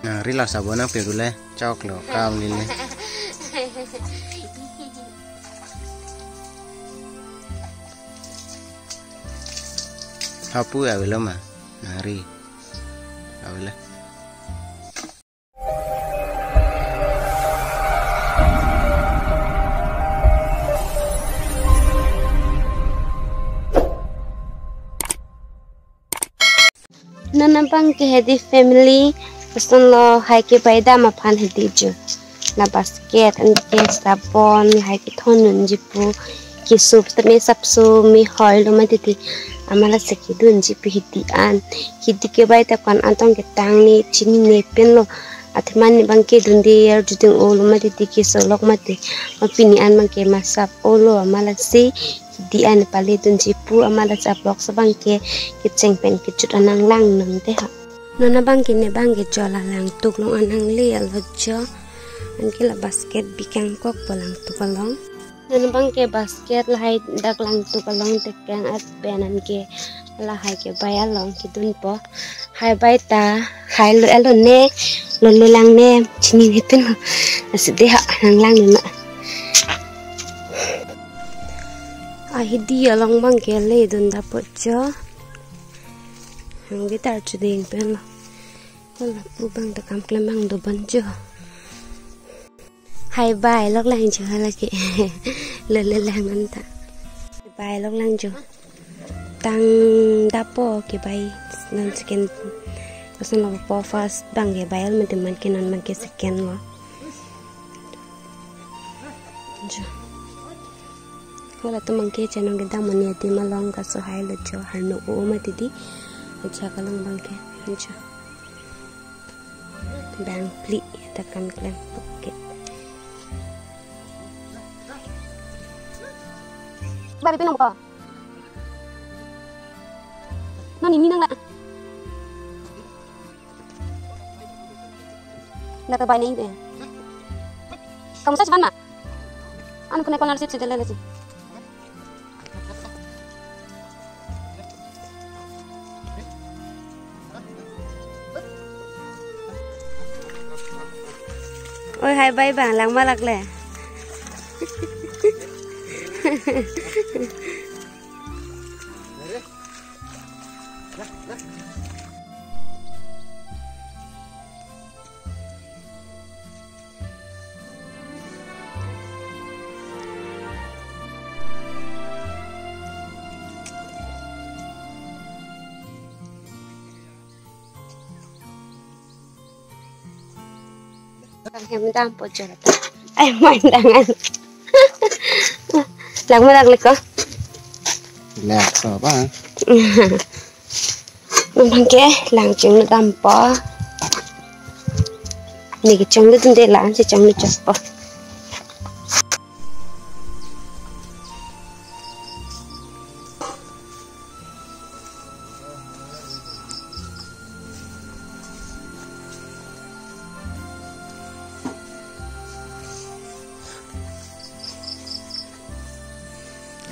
Rila sabona pedule chok lo kam lile. Hapu ya belum mah. Nari. Awalnya. Nana bang ke hedi family pesan lo hai ke paida ma phan hedi jo na basket and ke sabon hai ke thonun jipu ke sup tame sapsu mi hoil ma titi amala seki dun jipu hiti an hiti ke bai ta kan antong ke tang ni chini ne pen lo atman ni bang ke dun de yar juding ol ma titi ke solok ma te ma pini an mang ke masap olo amala se di an pale dun jipu amala saplok sabang ke cheng pen ke chut anang lang nang te ha nona bang ke ne bang ke jola lang tuk long anang le al hojo an ke la basket bikang kok palang tukalong nona bang ke basket la hai dak lang tukalong te kang at penan ke la hai ke bayal long ke dun po hai bai ta hai lo alo ne lo lang ne chini ne pen asde ha anang lang na ahidi along bang ke le dun da pocho hang gitar chu ding pen lo la pu bang da kam klemang do ban jo hai bai lok lang jo hala ke le lang an ta bai lok lang jo tang da po ke bai nan second kasan lo po fast bang ke bai al man ke nan man ke second lo jo wala to mangke chanong ganda mani ati malong ka so hai lo jo har no o ma tidi acha kalang bangke ancha bang pli takam klan oke babi pinong ko no ni nang la ta bai nei de kamu sa mana anu kena konar sit sedela lagi ôi hai bay bảng làng ma lạc lẻ Kami đang po chợ ai mai đang ăn làng mới lạc lịch có Lạc sao ba? mình thằng kia làng trứng nó đâm po này cái trứng nó tinh tế láng thì trứng nó chặt po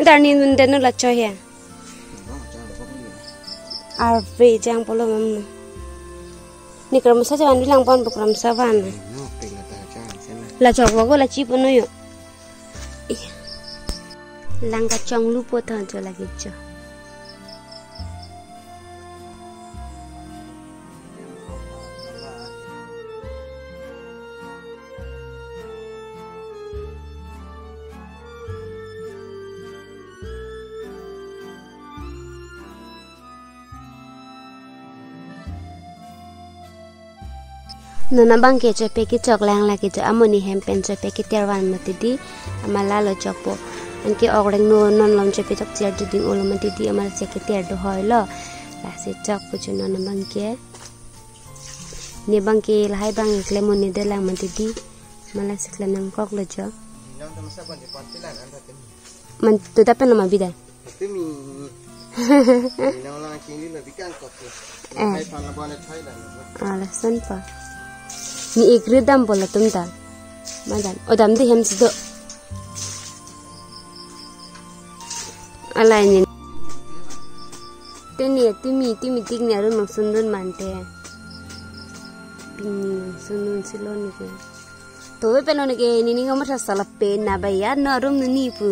Darni nunde nu lacho ya. Arve jang polo mamna. Ni kram sa jawan bilang pon bukram savan. Lacho wogo la chi pono yo. Langga chong lupo tan jo lagi jo. Nona bang ke chope ki chok lang la ki jo amoni hempen chope ki terwan matidi amala lo chopo anke ogreng no non lom chope chok cher duding olo matidi amal se ki ter do hoilo la se chok puchu nona bang ke ni bang ke lai bang ikle moni de lang matidi mala sikla nang kok lo jo man tu tapen lo mabida Tumi. Nang lang kini lebih kan kok. Hai pan labane Thailand. Alasan pa ni igre dam bola tumta madan odam di hem sido alai ni tini timi tignya ru mang sundun mante ping sunun silon ke to penon ke ni ngomar salah pen na bayar no rum ni pu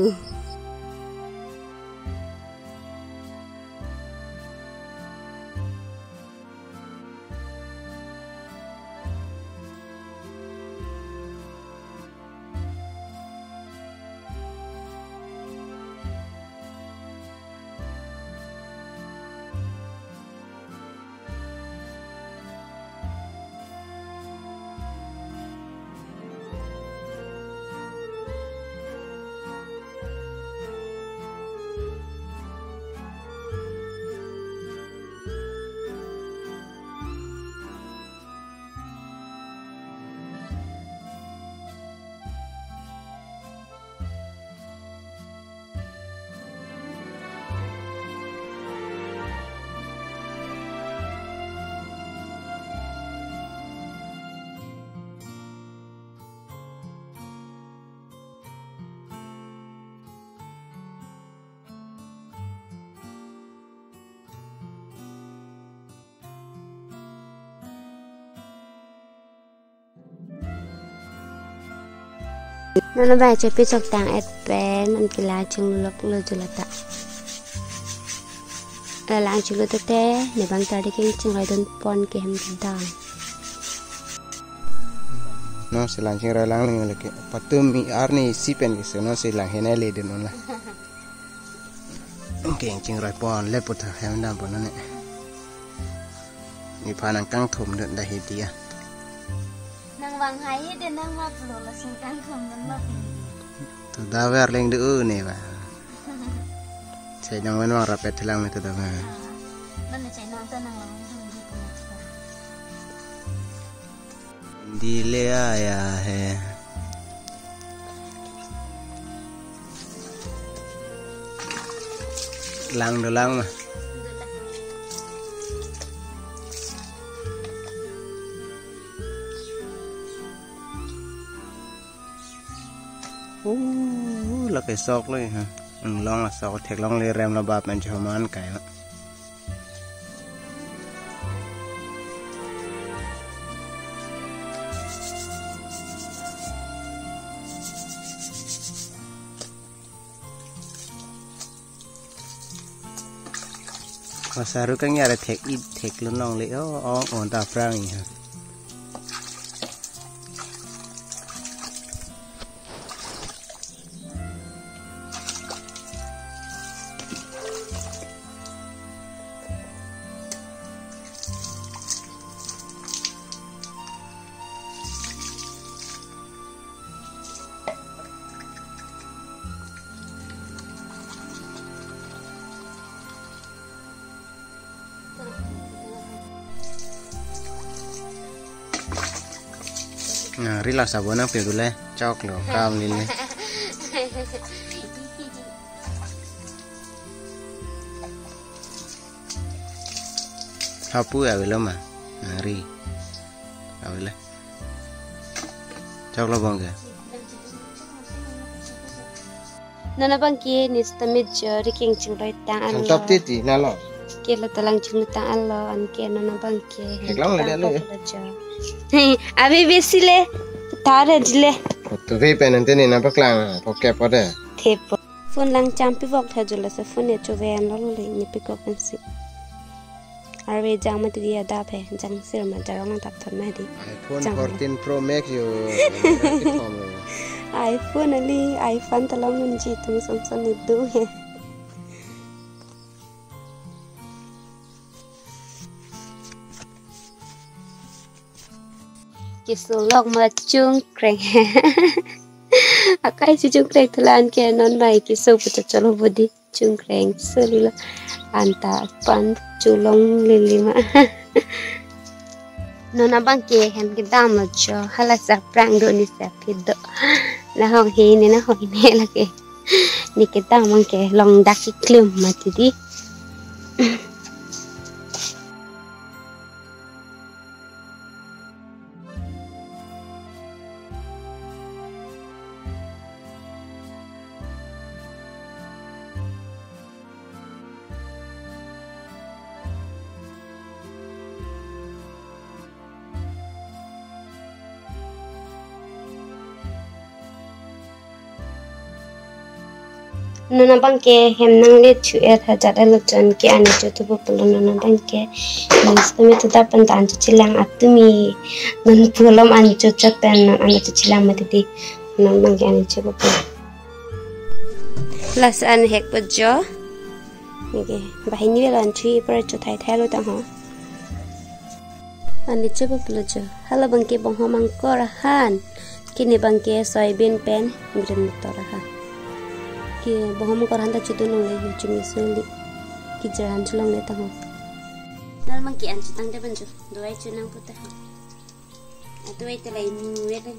Nona ba cepi sok tang et pen an kila chung lok lo julata lang chulo te ne bang tadi ke chung rai don pon ke hem dang no selang ching rai lang le ke patum mi arni sipen ke no selang hene le den on la ke ching rai pon le put hem dam pon ne ni phanang kang thum den da hetia nang wang hai de nang ma plo la sing kang khom nan ma tu da ver leng de ne ba sai nang wen wang rapet lang ne tu da ba nan sai nang ta nang lang di le aya he lang do lang mà là cái sọcเลยฮะlong là sọc thiệt longเลยrem là bạp mình cho mà ăn cái đó và sao cái nhà là thiệt ít thiệt luôn long lấy ổn ta phang gì hả relax sabon ang pinggul cok lo kam lili hapu ya belum mah nari awalnya cok lo bang ke nana bang ki ni stamit jari king chung rai tang an top titi nalo ke la talang chung tang an lo an ke nana bang ke lang le le abi besile tare jile tu ve pen ante ni na paklang poke pode thepo phone lang champi vok tha jula sa phone e chu ven lo le ni pick up and see arwe jang ma ti ya da phe jang sir ma jarong tap thon ma di iPhone 14 Pro Max yo iPhone ali iPhone talang nun ji tung Samsung ni du he kisulok ma chung kreng akai si chung kreng thalan ke non mai kisu puta chalo bodi chung kreng selila anta pan chulong lilima nona bang ke hem ke dam lo cho hala sa prang do ni sa pido la hong he ni na hoi ne la ke ni ke dam mang ke long dak ki klum ma ti di nona bangke hem nang le chu e tha jada lo jon ke ani chu tu pulo nona bangke nistami tu da pan tan chu chilang atumi non pulom an chu chapen an chu chilang mati non bangke ani chu pulo las an hek bojo nge bahini belan chui per chu thai thai lo ta ho ani chu pulo jo hala bangke bongho mangko rahan kini bangke soybean pen ngren motor rahan कि बहुम कर हंदा चितो नो ले चुमी सोली कि जरान चुलंग ले ता हो नल मंग कि अन चितंग दे बंजो दोय चुनंग पुता अतोय ते लाई नु वेले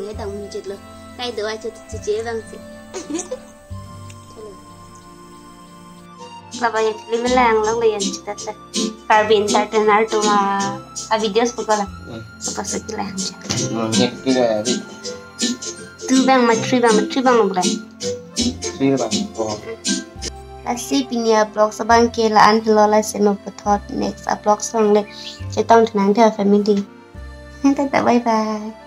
ले dang mi chit lo kai doy chu che bang si Laba yang film lang lang layan cita cita carbon tartan tu mah videos pukala apa sekila Ngek kira di. tu bang matri bang lo bukan Bang. Oh. Lasi pinia blog sabang ke la an hilola seno pathot next blog song le cetang tenang dia family. Bye bye.